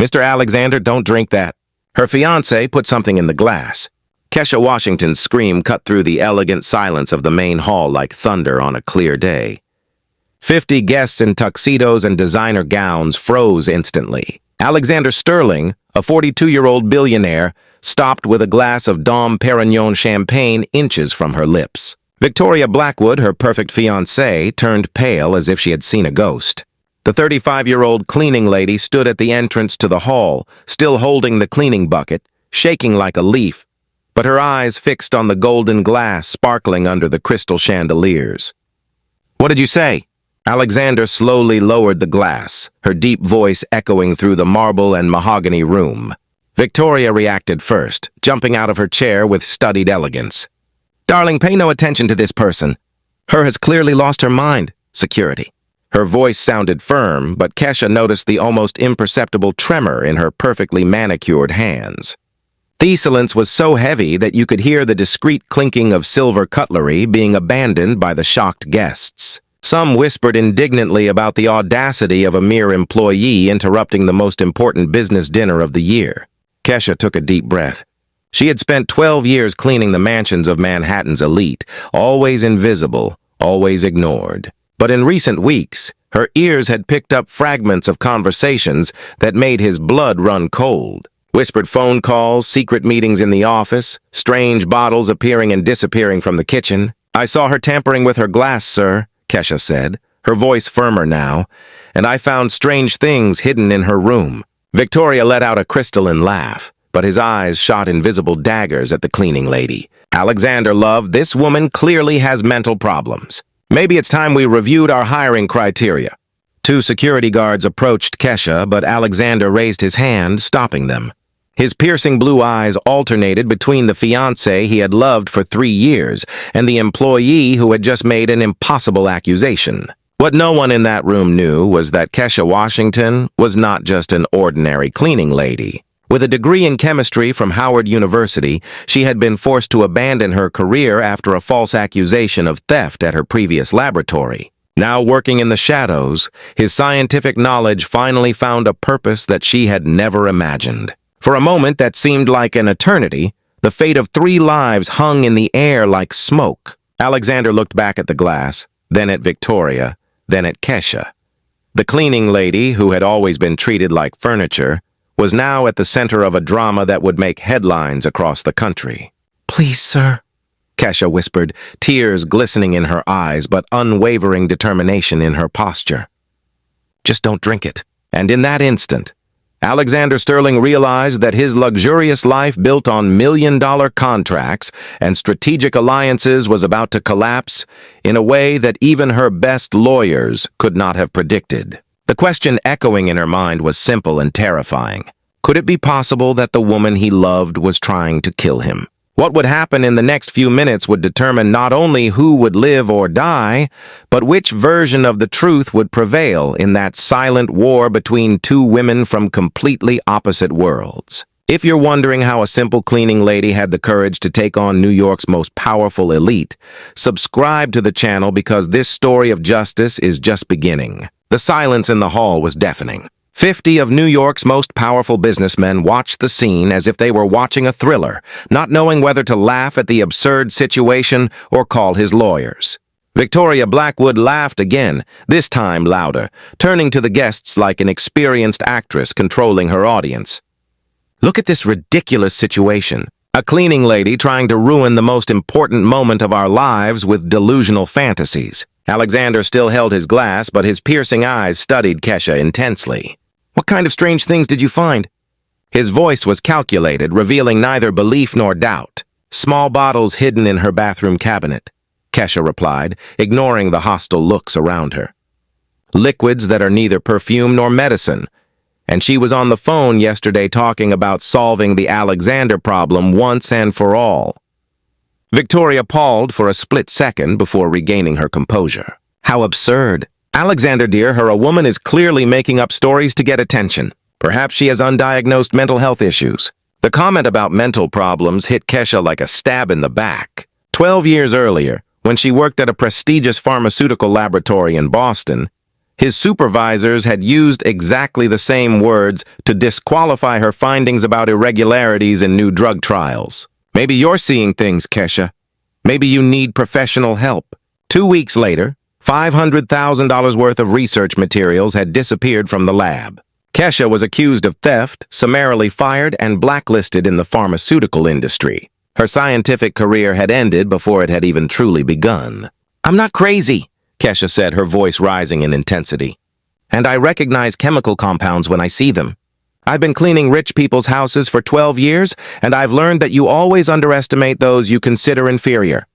"Mr. Alexander, don't drink that." Her fiancé put something in the glass. Kesha Washington's scream cut through the elegant silence of the main hall like thunder on a clear day. 50 guests in tuxedos and designer gowns froze instantly. Alexander Sterling, a 42-year-old billionaire, stopped with a glass of Dom Perignon champagne inches from her lips. Victoria Blackwood, her perfect fiancée, turned pale as if she had seen a ghost. The 35-year-old cleaning lady stood at the entrance to the hall, still holding the cleaning bucket, shaking like a leaf, but her eyes fixed on the golden glass sparkling under the crystal chandeliers. "What did you say?" Alexander slowly lowered the glass, her deep voice echoing through the marble and mahogany room. Victoria reacted first, jumping out of her chair with studied elegance. "Darling, pay no attention to this person. Her has clearly lost her mind. Security." Her voice sounded firm, but Kesha noticed the almost imperceptible tremor in her perfectly manicured hands. The silence was so heavy that you could hear the discreet clinking of silver cutlery being abandoned by the shocked guests. Some whispered indignantly about the audacity of a mere employee interrupting the most important business dinner of the year. Kesha took a deep breath. She had spent 12 years cleaning the mansions of Manhattan's elite, always invisible, always ignored. But in recent weeks, her ears had picked up fragments of conversations that made his blood run cold. Whispered phone calls, secret meetings in the office, strange bottles appearing and disappearing from the kitchen. "I saw her tampering with her glass, sir," Kesha said, her voice firmer now, "and I found strange things hidden in her room." Victoria let out a crystalline laugh, but his eyes shot invisible daggers at the cleaning lady. "Alexander, love, this woman clearly has mental problems. Maybe it's time we reviewed our hiring criteria." Two security guards approached Kesha, but Alexander raised his hand, stopping them. His piercing blue eyes alternated between the fiancé he had loved for 3 years and the employee who had just made an impossible accusation. What no one in that room knew was that Kesha Washington was not just an ordinary cleaning lady. With a degree in chemistry from Howard University, she had been forced to abandon her career after a false accusation of theft at her previous laboratory. Now working in the shadows, his scientific knowledge finally found a purpose that she had never imagined. For a moment that seemed like an eternity, the fate of 3 lives hung in the air like smoke. Alexander looked back at the glass, then at Victoria, then at Kesha. The cleaning lady, who had always been treated like furniture, was now at the center of a drama that would make headlines across the country. "Please, sir," Kesha whispered, tears glistening in her eyes but unwavering determination in her posture. "Just don't drink it." And in that instant, Alexander Sterling realized that his luxurious life built on million-dollar contracts and strategic alliances was about to collapse in a way that even her best lawyers could not have predicted. The question echoing in her mind was simple and terrifying. Could it be possible that the woman he loved was trying to kill him? What would happen in the next few minutes would determine not only who would live or die, but which version of the truth would prevail in that silent war between 2 women from completely opposite worlds. If you're wondering how a simple cleaning lady had the courage to take on New York's most powerful elite, subscribe to the channel because this story of justice is just beginning. The silence in the hall was deafening. 50 of New York's most powerful businessmen watched the scene as if they were watching a thriller, not knowing whether to laugh at the absurd situation or call his lawyers. Victoria Blackwood laughed again, this time louder, turning to the guests like an experienced actress controlling her audience. "Look at this ridiculous situation. A cleaning lady trying to ruin the most important moment of our lives with delusional fantasies." Alexander still held his glass, but his piercing eyes studied Kesha intensely. "What kind of strange things did you find?" His voice was calculated, revealing neither belief nor doubt. "Small bottles hidden in her bathroom cabinet," Kesha replied, ignoring the hostile looks around her. "Liquids that are neither perfume nor medicine. And she was on the phone yesterday talking about solving the Alexander problem once and for all." Victoria paused for a split second before regaining her composure. "How absurd. Alexander, dear, a woman is clearly making up stories to get attention. Perhaps she has undiagnosed mental health issues." The comment about mental problems hit Kesha like a stab in the back. 12 years earlier, when she worked at a prestigious pharmaceutical laboratory in Boston, His supervisors had used exactly the same words to disqualify her findings about irregularities in new drug trials. Maybe you're seeing things, Kesha. Maybe you need professional help. 2 weeks later, $500,000 worth of research materials had disappeared from the lab. Kesha was accused of theft, summarily fired, and blacklisted in the pharmaceutical industry. Her scientific career had ended before it had even truly begun. "I'm not crazy," Kesha said, her voice rising in intensity. "And I recognize chemical compounds when I see them. I've been cleaning rich people's houses for 12 years, and I've learned that you always underestimate those you consider inferior."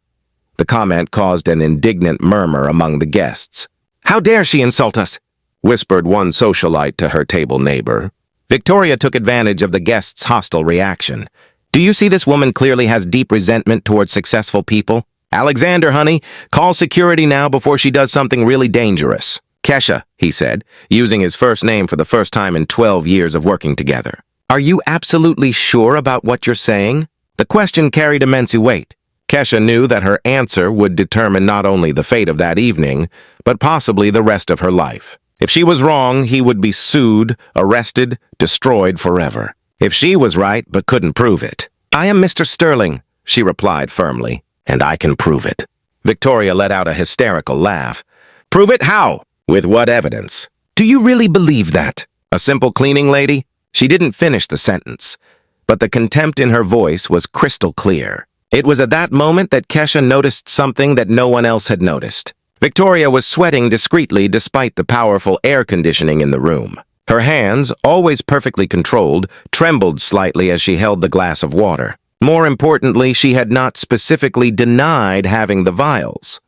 The comment caused an indignant murmur among the guests. "How dare she insult us?" whispered one socialite to her table neighbor. Victoria took advantage of the guests' hostile reaction. "Do you see this woman clearly has deep resentment towards successful people? Alexander, honey, call security now before she does something really dangerous." "Kesha," he said, using his first name for the first time in 12 years of working together. "Are you absolutely sure about what you're saying?" The question carried immense weight. Kesha knew that her answer would determine not only the fate of that evening, but possibly the rest of her life. If she was wrong, he would be sued, arrested, destroyed forever. If she was right but couldn't prove it. "I am Mr. Sterling," she replied firmly, "and I can prove it." Victoria let out a hysterical laugh. "Prove it how? With what evidence?" "Do you really believe that? A simple cleaning lady?" She didn't finish the sentence, but the contempt in her voice was crystal clear. It was at that moment that Kesha noticed something that no one else had noticed. Victoria was sweating discreetly despite the powerful air conditioning in the room. Her hands, always perfectly controlled, trembled slightly as she held the glass of water. More importantly, she had not specifically denied having the vials.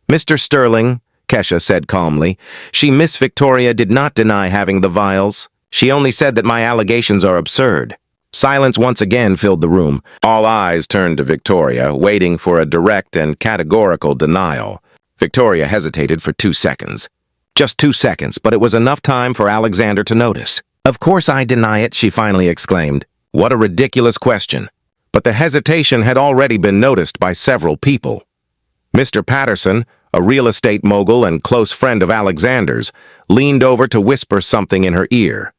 "Mr. Sterling," Kesha said calmly, Miss Victoria did not deny having the vials. She only said that my allegations are absurd." Silence once again filled the room. All eyes turned to Victoria, waiting for a direct and categorical denial. Victoria hesitated for 2 seconds. Just 2 seconds, but it was enough time for Alexander to notice. "Of course I deny it," she finally exclaimed. What a ridiculous question. But the hesitation had already been noticed by several people. Mr. Patterson, a real estate mogul and close friend of Alexander's, leaned over to whisper something in her ear.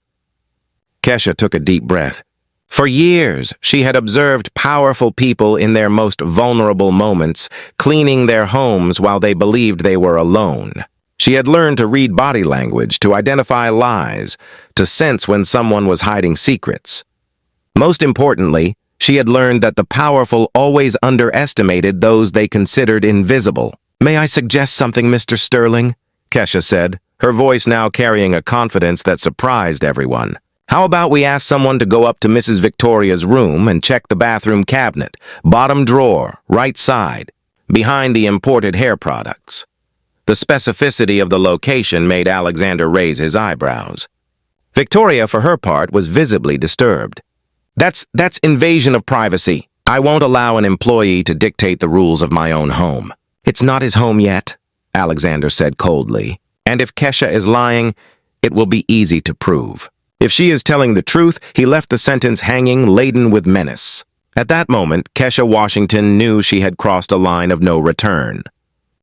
Kesha took a deep breath. For years, she had observed powerful people in their most vulnerable moments, cleaning their homes while they believed they were alone. She had learned to read body language, to identify lies, to sense when someone was hiding secrets. Most importantly, she had learned that the powerful always underestimated those they considered invisible. "May I suggest something, Mr. Sterling?" Kesha said, her voice now carrying a confidence that surprised everyone. "How about we ask someone to go up to Mrs. Victoria's room and check the bathroom cabinet, bottom drawer, right side, behind the imported hair products?" The specificity of the location made Alexander raise his eyebrows. Victoria, for her part, was visibly disturbed. That's invasion of privacy. I won't allow an employee to dictate the rules of my own home." "It's not his home yet," Alexander said coldly. "And if Kesha is lying, it will be easy to prove. If she is telling the truth, he left the sentence hanging, laden with menace." At that moment, Kesha Washington knew she had crossed a line of no return.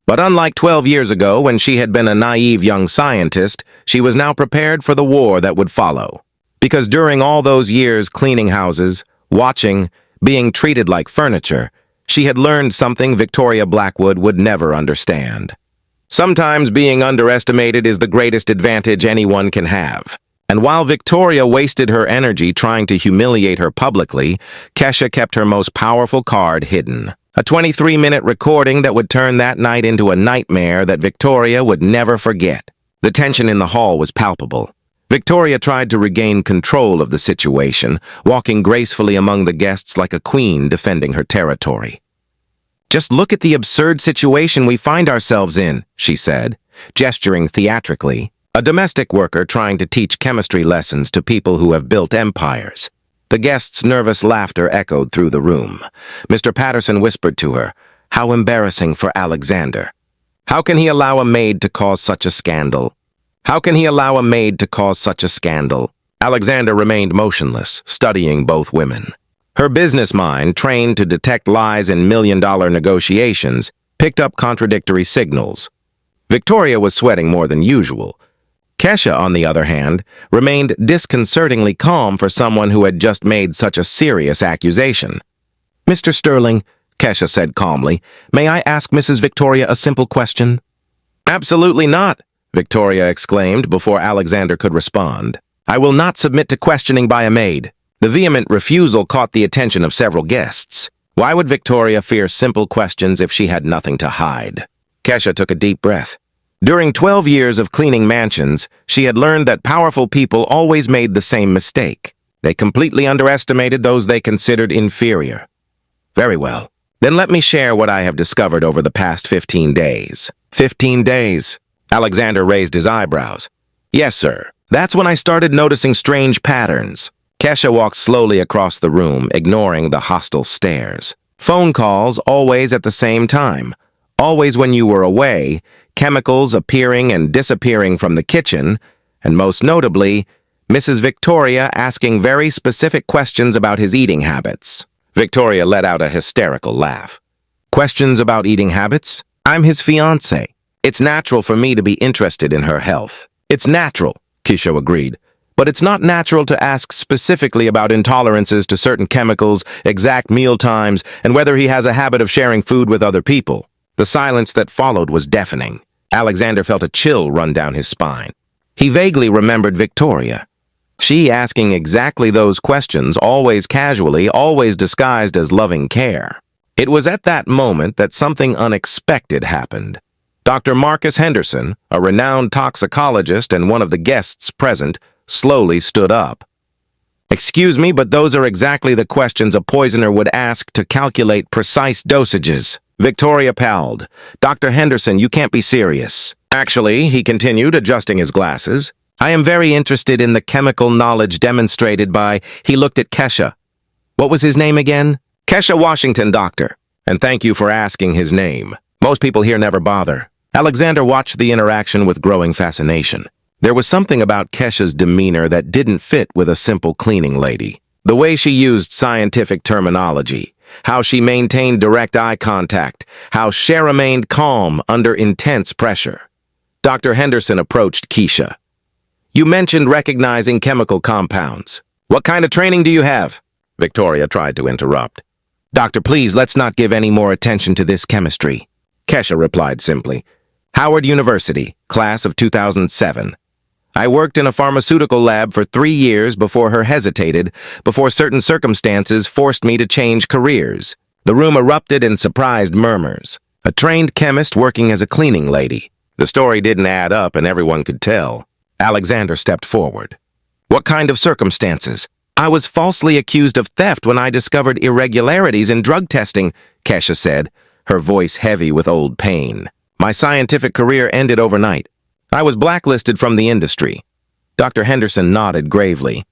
But unlike 12 years ago, when she had been a naive young scientist, she was now prepared for the war that would follow. Because during all those years cleaning houses, watching, being treated like furniture, she had learned something Victoria Blackwood would never understand. Sometimes being underestimated is the greatest advantage anyone can have. And while Victoria wasted her energy trying to humiliate her publicly, Kesha kept her most powerful card hidden. A 23-minute recording that would turn that night into a nightmare that Victoria would never forget. The tension in the hall was palpable. Victoria tried to regain control of the situation, walking gracefully among the guests like a queen defending her territory. "Just look at the absurd situation we find ourselves in," she said, gesturing theatrically. A domestic worker trying to teach chemistry lessons to people who have built empires. The guests' nervous laughter echoed through the room. Mr. Patterson whispered to her, "How embarrassing for Alexander. How can he allow a maid to cause such a scandal? How can he allow a maid to cause such a scandal?" Alexander remained motionless, studying both women. Her business mind, trained to detect lies in million-dollar negotiations, picked up contradictory signals. Victoria was sweating more than usual. Kesha, on the other hand, remained disconcertingly calm for someone who had just made such a serious accusation. "Mr. Sterling," Kesha said calmly, "may I ask Mrs. Victoria a simple question?" "Absolutely not," Victoria exclaimed before Alexander could respond. "I will not submit to questioning by a maid." The vehement refusal caught the attention of several guests. Why would Victoria fear simple questions if she had nothing to hide? Kesha took a deep breath. During 12 years of cleaning mansions, she had learned that powerful people always made the same mistake. They completely underestimated those they considered inferior. "Very well. Then let me share what I have discovered over the past 15 days. 15 days? Alexander raised his eyebrows. "Yes, sir. That's when I started noticing strange patterns." Kesha walked slowly across the room, ignoring the hostile stares. "Phone calls always at the same time. Always when you were away, chemicals appearing and disappearing from the kitchen, and most notably, Mrs. Victoria asking very specific questions about his eating habits." Victoria let out a hysterical laugh. "Questions about eating habits? I'm his fiancée. It's natural for me to be interested in her health." "It's natural," Kesha agreed. "But it's not natural to ask specifically about intolerances to certain chemicals, exact meal times, and whether he has a habit of sharing food with other people." The silence that followed was deafening. Alexander felt a chill run down his spine. He vaguely remembered Victoria. She asking exactly those questions, always casually, always disguised as loving care. It was at that moment that something unexpected happened. Dr. Marcus Henderson, a renowned toxicologist and one of the guests present, slowly stood up. "Excuse me, but those are exactly the questions a poisoner would ask to calculate precise dosages." Victoria palled. "Dr. Henderson, you can't be serious." "Actually," he continued, adjusting his glasses, "I am very interested in the chemical knowledge demonstrated by—" He looked at Kesha. "What was his name again?" "Kesha Washington, doctor. And thank you for asking his name. Most people here never bother." Alexander watched the interaction with growing fascination. There was something about Kesha's demeanor that didn't fit with a simple cleaning lady. The way she used scientific terminology, how she maintained direct eye contact, how she remained calm under intense pressure. Dr. Henderson approached Kesha. "You mentioned recognizing chemical compounds. What kind of training do you have?" Victoria tried to interrupt. "Doctor, please, let's not give any more attention to this chemistry." Kesha replied simply. "Howard University, class of 2007. I worked in a pharmaceutical lab for 3 years before her hesitated, before certain circumstances forced me to change careers." The room erupted in surprised murmurs. A trained chemist working as a cleaning lady. The story didn't add up and everyone could tell. Alexander stepped forward. "What kind of circumstances?" "I was falsely accused of theft when I discovered irregularities in drug testing," Kesha said, her voice heavy with old pain. "My scientific career ended overnight. I was blacklisted from the industry." Dr. Henderson nodded gravely.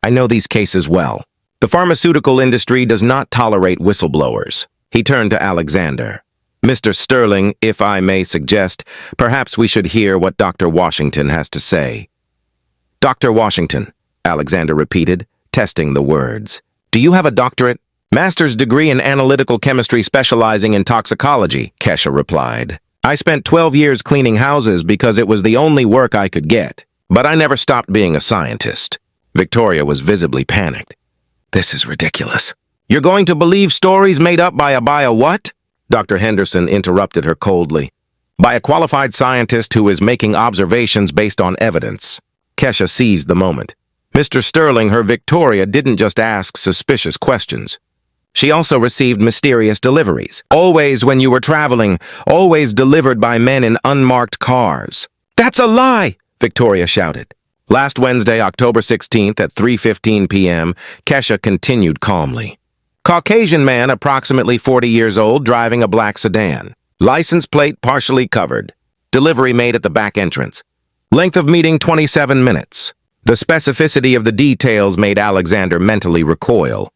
"I know these cases well. The pharmaceutical industry does not tolerate whistleblowers." He turned to Alexander. "Mr. Sterling, if I may suggest, perhaps we should hear what Dr. Washington has to say." "Dr. Washington," Alexander repeated, testing the words. "Do you have a doctorate?" "Master's degree in analytical chemistry specializing in toxicology," Kesha replied. "I spent 12 years cleaning houses because it was the only work I could get. But I never stopped being a scientist." Victoria was visibly panicked. "This is ridiculous." "You're going to believe stories made up by a what?" Dr. Henderson interrupted her coldly. "By a qualified scientist who is making observations based on evidence." Kesha seized the moment. Mr. Sterling, her Victoria didn't just ask suspicious questions. She also received mysterious deliveries. "Always when you were traveling, always delivered by men in unmarked cars." "That's a lie!" Victoria shouted. Last Wednesday, October 16th at 3:15 p.m., Kesha continued calmly. "Caucasian man, approximately 40 years old, driving a black sedan. License plate partially covered. Delivery made at the back entrance. Length of meeting 27 minutes. The specificity of the details made Alexander mentally recoil.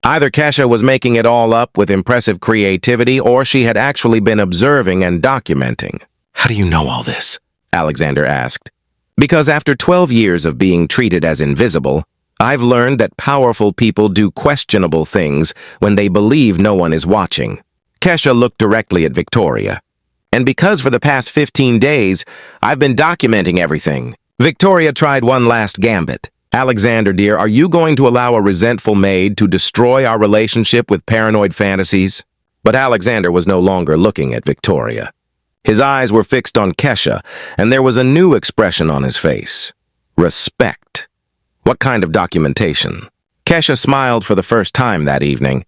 Either Kesha was making it all up with impressive creativity or she had actually been observing and documenting. "How do you know all this?" Alexander asked. "Because after 12 years of being treated as invisible, I've learned that powerful people do questionable things when they believe no one is watching." Kesha looked directly at Victoria. "And because for the past 15 days, I've been documenting everything. Victoria tried one last gambit. Alexander, dear, are you going to allow a resentful maid to destroy our relationship with paranoid fantasies? But Alexander was no longer looking at Victoria. His eyes were fixed on Kesha, and there was a new expression on his face. Respect. What kind of documentation? Kesha smiled for the first time that evening.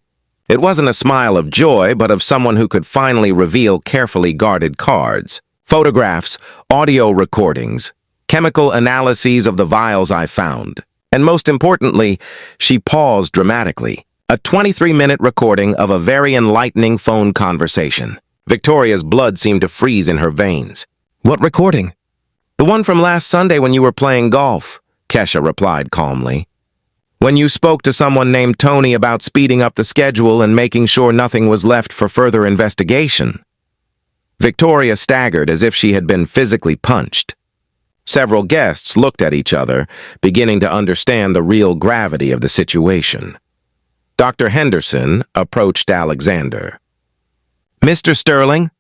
It wasn't a smile of joy, but of someone who could finally reveal carefully guarded cards, photographs, audio recordings, chemical analyses of the vials I found. And most importantly, she paused dramatically. A 23-minute recording of a very enlightening phone conversation. Victoria's blood seemed to freeze in her veins. What recording? The one from last Sunday when you were playing golf, Kesha replied calmly. When you spoke to someone named Tony about speeding up the schedule and making sure nothing was left for further investigation. Victoria staggered as if she had been physically punched. Several guests looked at each other, beginning to understand the real gravity of the situation. Dr. Henderson approached Alexander. Mr. Sterling,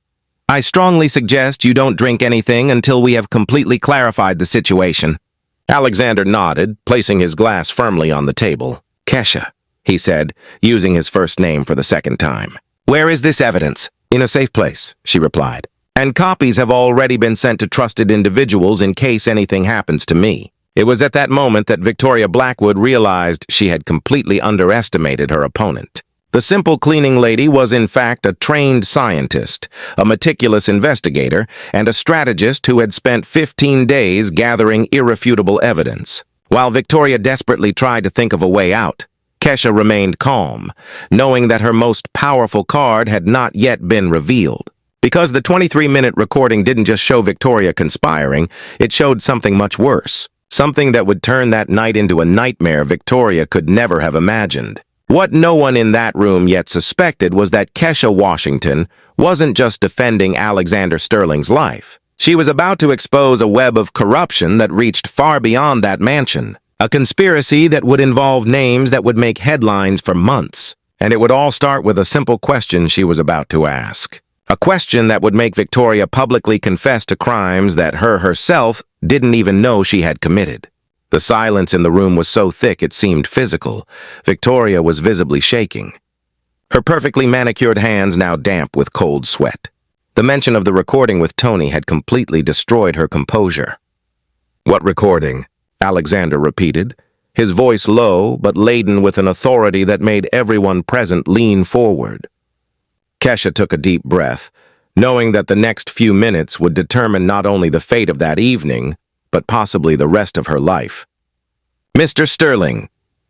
I strongly suggest you don't drink anything until we have completely clarified the situation. Alexander nodded, placing his glass firmly on the table. Kesha, he said, using his first name for the second time. Where is this evidence? In a safe place, she replied. And copies have already been sent to trusted individuals in case anything happens to me. It was at that moment that Victoria Blackwood realized she had completely underestimated her opponent. The simple cleaning lady was in fact a trained scientist, a meticulous investigator, and a strategist who had spent 15 days gathering irrefutable evidence. While Victoria desperately tried to think of a way out, Kesha remained calm, knowing that her most powerful card had not yet been revealed. Because the 23-minute recording didn't just show Victoria conspiring, it showed something much worse. Something that would turn that night into a nightmare Victoria could never have imagined. What no one in that room yet suspected was that Kesha Washington wasn't just defending Alexander Sterling's life. She was about to expose a web of corruption that reached far beyond that mansion. A conspiracy that would involve names that would make headlines for months. And it would all start with a simple question she was about to ask. A question that would make Victoria publicly confess to crimes that her herself didn't even know she had committed. The silence in the room was so thick it seemed physical. Victoria was visibly shaking. Her perfectly manicured hands now damp with cold sweat. The mention of the recording with Tony had completely destroyed her composure. What recording? Alexander repeated, his voice low but laden with an authority that made everyone present lean forward. Kesha took a deep breath, knowing that the next few minutes would determine not only the fate of that evening, but possibly the rest of her life. Mr. Sterling,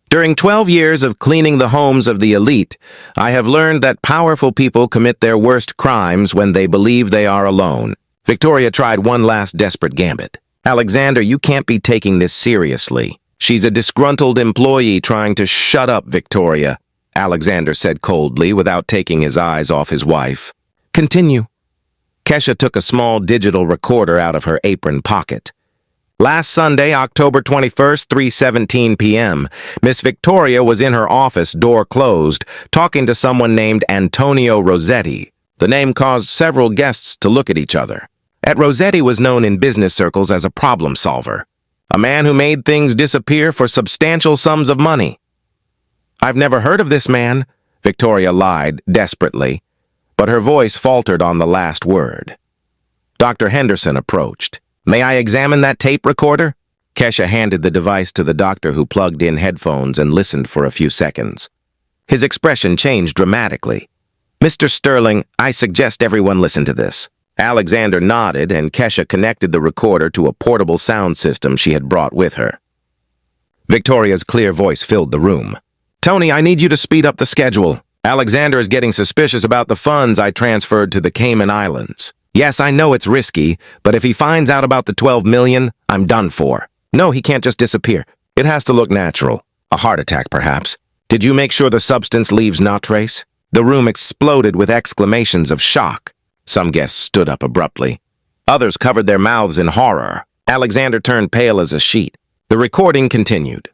during 12 years of cleaning the homes of the elite, I have learned that powerful people commit their worst crimes when they believe they are alone. Victoria tried one last desperate gambit. Alexander, you can't be taking this seriously. She's a disgruntled employee trying to shut up, Victoria, Alexander said coldly without taking his eyes off his wife. Continue. Kesha took a small digital recorder out of her apron pocket. Last Sunday, October 21st, 3:17 p.m., Miss Victoria was in her office, door closed, talking to someone named Antonio Rossetti. The name caused several guests to look at each other. Rossetti was known in business circles as a problem solver, a man who made things disappear for substantial sums of money. I've never heard of this man, Victoria lied desperately, but her voice faltered on the last word. Dr. Henderson approached. May I examine that tape recorder? Kesha handed the device to the doctor, who plugged in headphones and listened for a few seconds. His expression changed dramatically. Mr. Sterling, I suggest everyone listen to this. Alexander nodded, and Kesha connected the recorder to a portable sound system she had brought with her. Victoria's clear voice filled the room. Tony, I need you to speed up the schedule. Alexander is getting suspicious about the funds I transferred to the Cayman Islands. Yes, I know it's risky, but if he finds out about the 12 million, I'm done for. No, he can't just disappear. It has to look natural. A heart attack, perhaps. Did you make sure the substance leaves no trace? The room exploded with exclamations of shock. Some guests stood up abruptly. Others covered their mouths in horror. Alexander turned pale as a sheet. The recording continued.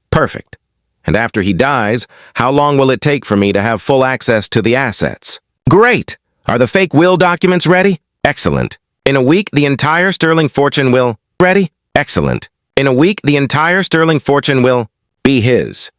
Perfect. And after he dies, how long will it take for me to have full access to the assets? Great! Are the fake will documents ready? Excellent. In a week, the entire Sterling fortune will... Ready? Excellent. In a week, the entire sterling fortune will be his.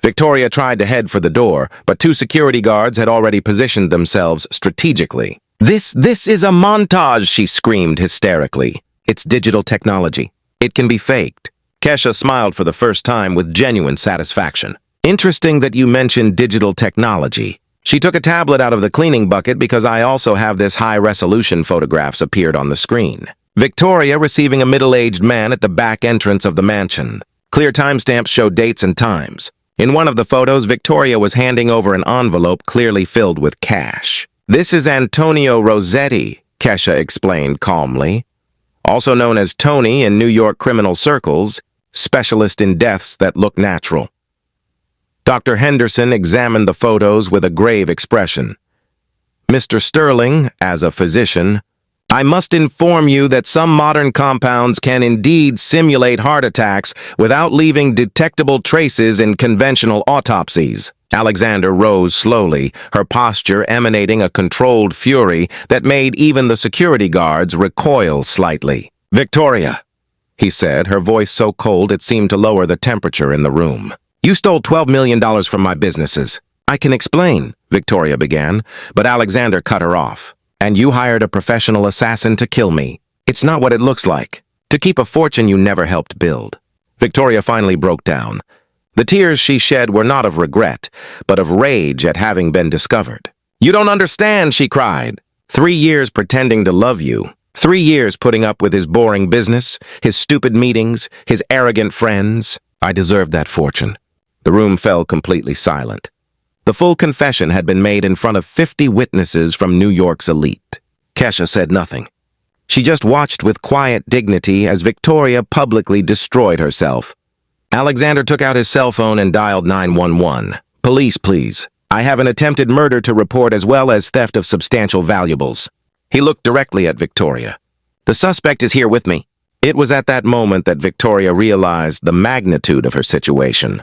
Victoria tried to head for the door, but two security guards had already positioned themselves strategically. This is a montage, she screamed hysterically. It's digital technology. It can be faked. Kesha smiled for the first time with genuine satisfaction. Interesting that you mentioned digital technology. She took a tablet out of the cleaning bucket because I also have this high-resolution photographs appeared on the screen. Victoria receiving a middle-aged man at the back entrance of the mansion. Clear timestamps show dates and times. In one of the photos, Victoria was handing over an envelope clearly filled with cash. This is Antonio Rossetti, Kesha explained calmly. Also known as Tony in New York criminal circles, specialist in deaths that look natural. Dr. Henderson examined the photos with a grave expression. Mr. Sterling, as a physician, I must inform you that some modern compounds can indeed simulate heart attacks without leaving detectable traces in conventional autopsies. Alexander rose slowly, her posture emanating a controlled fury that made even the security guards recoil slightly. Victoria, he said, her voice so cold it seemed to lower the temperature in the room. You stole $12 million from my businesses. I can explain, Victoria began, but Alexander cut her off. And you hired a professional assassin to kill me. It's not what it looks like. To keep a fortune you never helped build. Victoria finally broke down. The tears she shed were not of regret, but of rage at having been discovered. You don't understand, she cried. 3 years pretending to love you. 3 years putting up with his boring business, his stupid meetings, his arrogant friends. I deserved that fortune. The room fell completely silent. The full confession had been made in front of 50 witnesses from New York's elite. Kesha said nothing. She just watched with quiet dignity as Victoria publicly destroyed herself. Alexander took out his cell phone and dialed 911. Police, please. I have an attempted murder to report as well as theft of substantial valuables. He looked directly at Victoria. The suspect is here with me. It was at that moment that Victoria realized the magnitude of her situation.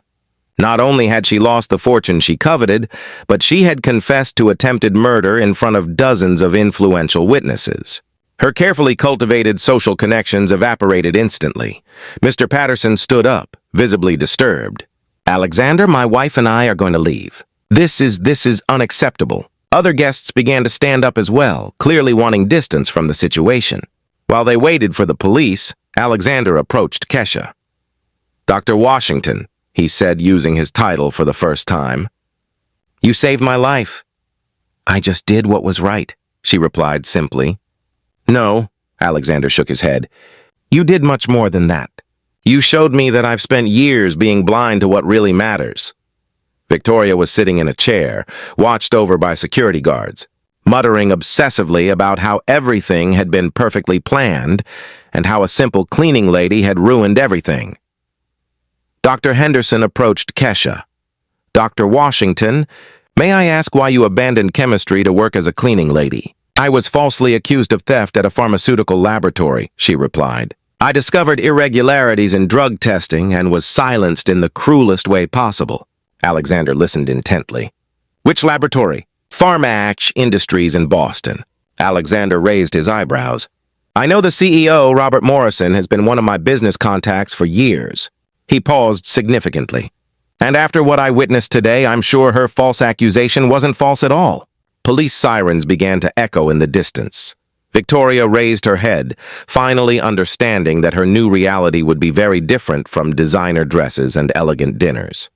Not only had she lost the fortune she coveted, but she had confessed to attempted murder in front of dozens of influential witnesses. Her carefully cultivated social connections evaporated instantly. Mr. Patterson stood up, visibly disturbed. Alexander, my wife and I are going to leave. This is unacceptable. Other guests began to stand up as well, clearly wanting distance from the situation. While they waited for the police, Alexander approached Kesha. Dr. Washington, he said, using his title for the first time. You saved my life. I just did what was right, she replied simply. No, Alexander shook his head. You did much more than that. You showed me that I've spent years being blind to what really matters. Victoria was sitting in a chair, watched over by security guards, muttering obsessively about how everything had been perfectly planned and how a simple cleaning lady had ruined everything. Dr. Henderson approached Kesha. Dr. Washington, may I ask why you abandoned chemistry to work as a cleaning lady? I was falsely accused of theft at a pharmaceutical laboratory, she replied. I discovered irregularities in drug testing and was silenced in the cruelest way possible. Alexander listened intently. Which laboratory? Pharmac Industries in Boston. Alexander raised his eyebrows. I know the CEO, Robert Morrison, has been one of my business contacts for years. He paused significantly. And after what I witnessed today, I'm sure her false accusation wasn't false at all. Police sirens began to echo in the distance. Victoria raised her head, finally understanding that her new reality would be very different from designer dresses and elegant dinners.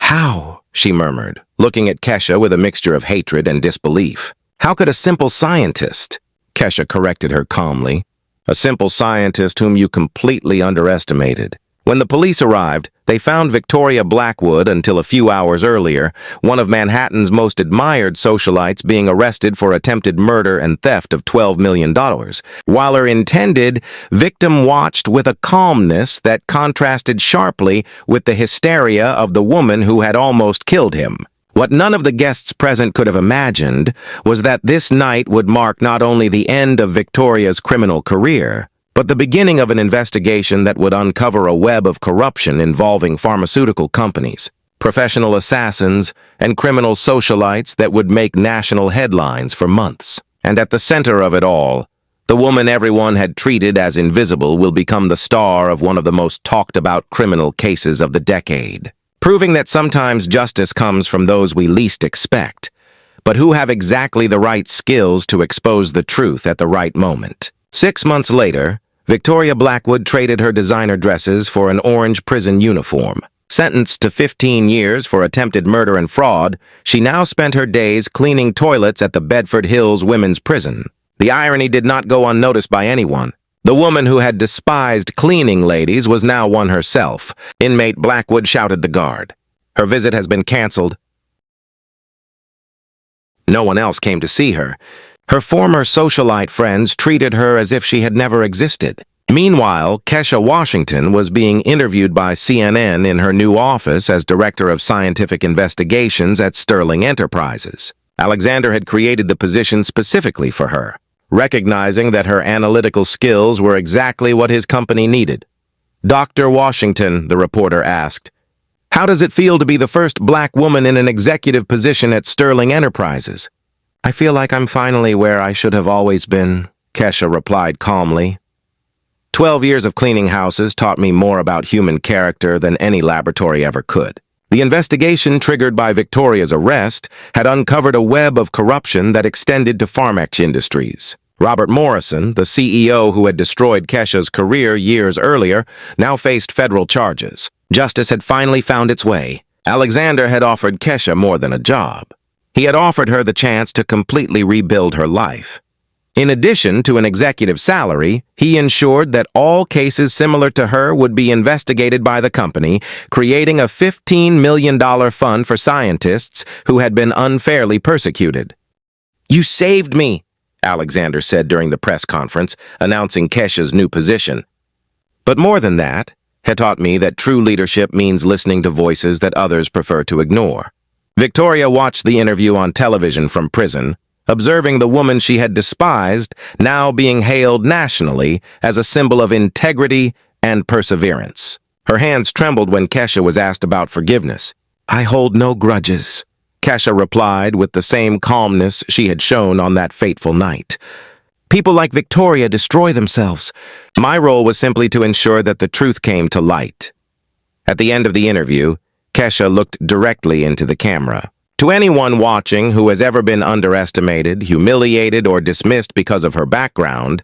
How? She murmured, looking at Kesha with a mixture of hatred and disbelief. How could a simple scientist? Kesha corrected her calmly. A simple scientist whom you completely underestimated. When the police arrived, they found Victoria Blackwood until a few hours earlier, one of Manhattan's most admired socialites being arrested for attempted murder and theft of $12 million, while her intended victim watched with a calmness that contrasted sharply with the hysteria of the woman who had almost killed him. What none of the guests present could have imagined was that this night would mark not only the end of Victoria's criminal career, but the beginning of an investigation that would uncover a web of corruption involving pharmaceutical companies, professional assassins, and criminal socialites that would make national headlines for months. And at the center of it all, The woman everyone had treated as invisible will become the star of one of the most talked-about criminal cases of the decade, proving that sometimes justice comes from those we least expect, but who have exactly the right skills to expose the truth at the right moment. 6 months later, Victoria Blackwood traded her designer dresses for an orange prison uniform. Sentenced to 15 years for attempted murder and fraud, she now spent her days cleaning toilets at the Bedford Hills Women's Prison. The irony did not go unnoticed by anyone. The woman who had despised cleaning ladies was now one herself. Inmate Blackwood shouted the guard. Her visit has been canceled. No one else came to see her. Her former socialite friends treated her as if she had never existed. Meanwhile, Kesha Washington was being interviewed by CNN in her new office as Director of Scientific Investigations at Sterling Enterprises. Alexander had created the position specifically for her, recognizing that her analytical skills were exactly what his company needed. "Dr. Washington," the reporter asked, "how does it feel to be the first black woman in an executive position at Sterling Enterprises?" "I feel like I'm finally where I should have always been," Kesha replied calmly. 12 years of cleaning houses taught me more about human character than any laboratory ever could. The investigation triggered by Victoria's arrest had uncovered a web of corruption that extended to Pharmex Industries. Robert Morrison, the CEO who had destroyed Kesha's career years earlier, now faced federal charges. Justice had finally found its way. Alexander had offered Kesha more than a job. He had offered her the chance to completely rebuild her life. In addition to an executive salary, he ensured that all cases similar to her would be investigated by the company, creating a $15 million fund for scientists who had been unfairly persecuted. "You saved me," Alexander said during the press conference, announcing Kesha's new position. But more than that, had taught me that true leadership means listening to voices that others prefer to ignore. Victoria watched the interview on television from prison, observing the woman she had despised now being hailed nationally as a symbol of integrity and perseverance. Her hands trembled when Kesha was asked about forgiveness. "I hold no grudges," Kesha replied with the same calmness she had shown on that fateful night. "People like Victoria destroy themselves. My role was simply to ensure that the truth came to light." At the end of the interview, Kesha looked directly into the camera. To anyone watching who has ever been underestimated, humiliated, or dismissed because of her background,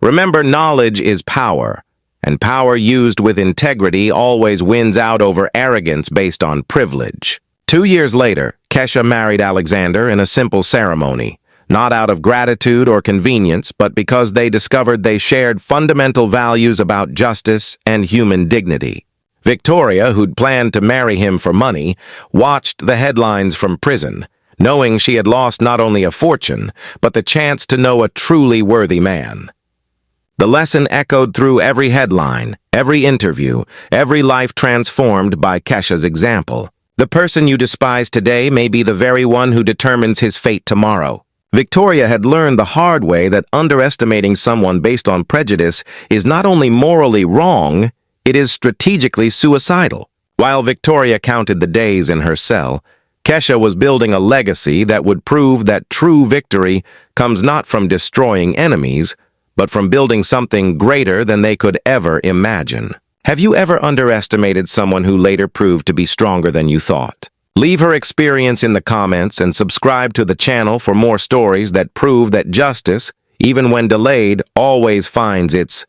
remember knowledge is power, and power used with integrity always wins out over arrogance based on privilege. 2 years later, Kesha married Alexander in a simple ceremony, not out of gratitude or convenience, but because they discovered they shared fundamental values about justice and human dignity. Victoria, who'd planned to marry him for money, watched the headlines from prison, knowing she had lost not only a fortune, but the chance to know a truly worthy man. The lesson echoed through every headline, every interview, every life transformed by Kesha's example. The person you despise today may be the very one who determines his fate tomorrow. Victoria had learned the hard way that underestimating someone based on prejudice is not only morally wrong, it is strategically suicidal. While Victoria counted the days in her cell, Kesha was building a legacy that would prove that true victory comes not from destroying enemies, but from building something greater than they could ever imagine. Have you ever underestimated someone who later proved to be stronger than you thought? Leave her experience in the comments and subscribe to the channel for more stories that prove that justice, even when delayed, always finds its